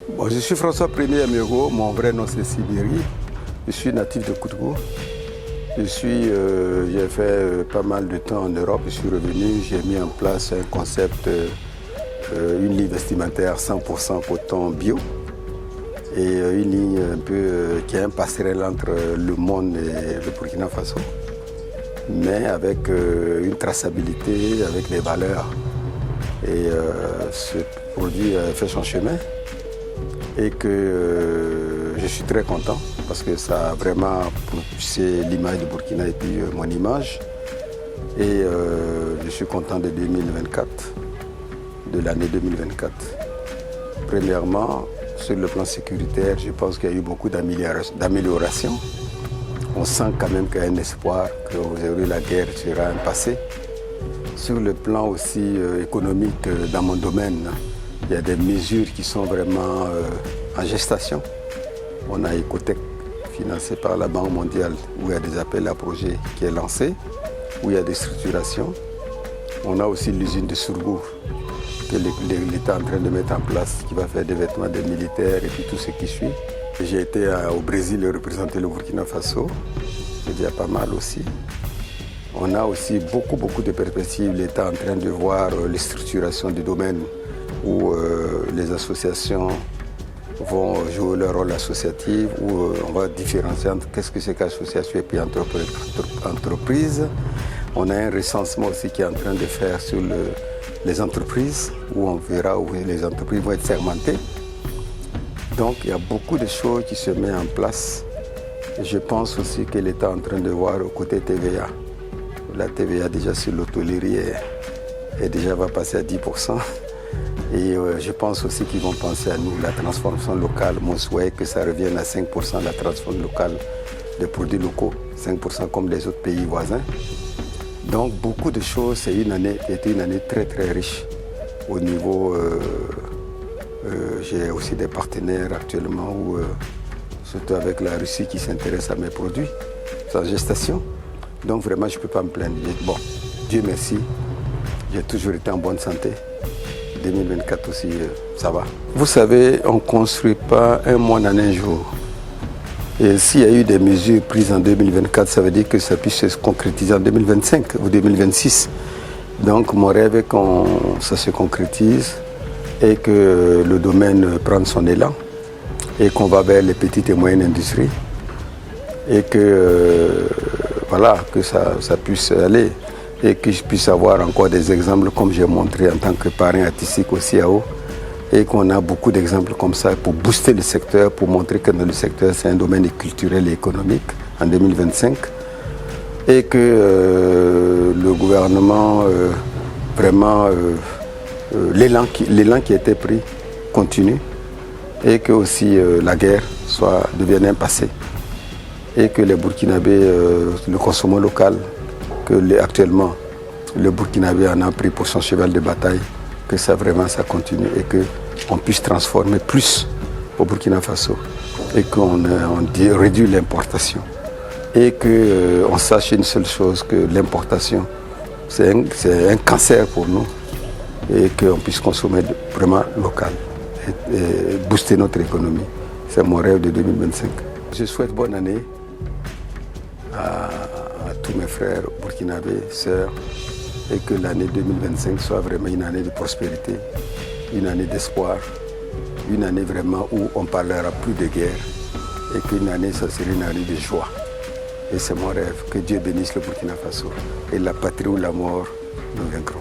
Bon, je suis François Premier Amiego, mon vrai nom c'est Sibiri. Je suis natif de Koutgou. J'ai fait pas mal de temps en Europe, je suis revenu, j'ai mis en place un concept, une ligne vestimentaire 100% coton bio et une ligne un peu qui est un passerelle entre le monde et le Burkina Faso, mais avec une traçabilité, avec des valeurs. Et ce produit fait son chemin et que je suis très content parce que ça a vraiment poussé l'image du Burkina et puis mon image. Et je suis content de 2024, de l'année 2024. Premièrement, sur le plan sécuritaire, je pense qu'il y a eu beaucoup d'améliorations. On sent quand même qu'il y a un espoir qu'aujourd'hui la guerre sera un passé. Sur le plan aussi économique, dans mon domaine, il y a des mesures qui sont vraiment en gestation. On a Ecotech, financé par la Banque mondiale, où il y a des appels à projets qui est lancé, où il y a des structurations. On a aussi l'usine de Surgour, que l'État est en train de mettre en place, qui va faire des vêtements des militaires et puis tout ce qui suit. J'ai été au Brésil représenter le Burkina Faso, c'est déjà pas mal aussi. On a aussi beaucoup de perspectives. L'État est en train de voir les structurations du domaine où les associations vont jouer leur rôle associatif, où on va différencier entre qu'est-ce que c'est qu'association et puis entreprise. On a un recensement aussi qui est en train de faire sur les entreprises, où on verra où les entreprises vont être segmentées. Donc il y a beaucoup de choses qui se mettent en place. Je pense aussi que l'État est en train de voir au côté TVA. La TVA déjà sur l'hôtellerie déjà va passer à 10%. Et je pense aussi qu'ils vont penser à nous, la transformation locale. Mon souhait est que ça revienne à 5% la transformation locale des produits locaux, 5% comme les autres pays voisins. Donc beaucoup de choses, c'est une année qui était une année très riche. Au niveau, j'ai aussi des partenaires actuellement, surtout avec la Russie qui s'intéresse à mes produits, sans gestation. Donc vraiment je ne peux pas me plaindre. Bon, Dieu merci, j'ai toujours été en bonne santé. 2024 aussi, ça va. Vous savez, on ne construit pas un mois en un jour. Et s'il y a eu des mesures prises en 2024, ça veut dire que ça puisse se concrétiser en 2025 ou 2026. Donc mon rêve est que ça se concrétise et que le domaine prenne son élan et qu'on va vers les petites et moyennes industries et que, voilà, que ça puisse aller. Et que je puisse avoir encore des exemples comme j'ai montré en tant que parrain artistique au CIAO et qu'on a beaucoup d'exemples comme ça pour booster le secteur, pour montrer que dans le secteur c'est un domaine culturel et économique en 2025 et que le gouvernement, vraiment, l'élan qui a été pris continue et que aussi la guerre devienne un passé et que les Burkinabés, le consommation local, que actuellement le Burkinabé en a pris pour son cheval de bataille, que ça vraiment ça continue et qu'on puisse transformer plus au Burkina Faso et qu'on réduit l'importation et qu'on sache une seule chose, que l'importation c'est un cancer pour nous et qu'on puisse consommer vraiment local et booster notre économie. C'est mon rêve de 2025. Je souhaite bonne année à tous mes frères burkinabés, sœurs, et que l'année 2025 soit vraiment une année de prospérité, une année d'espoir, une année vraiment où on ne parlera plus de guerre et qu'une année, ça serait une année de joie. Et c'est mon rêve, que Dieu bénisse le Burkina Faso et la patrie ou la mort, nous vaincrons.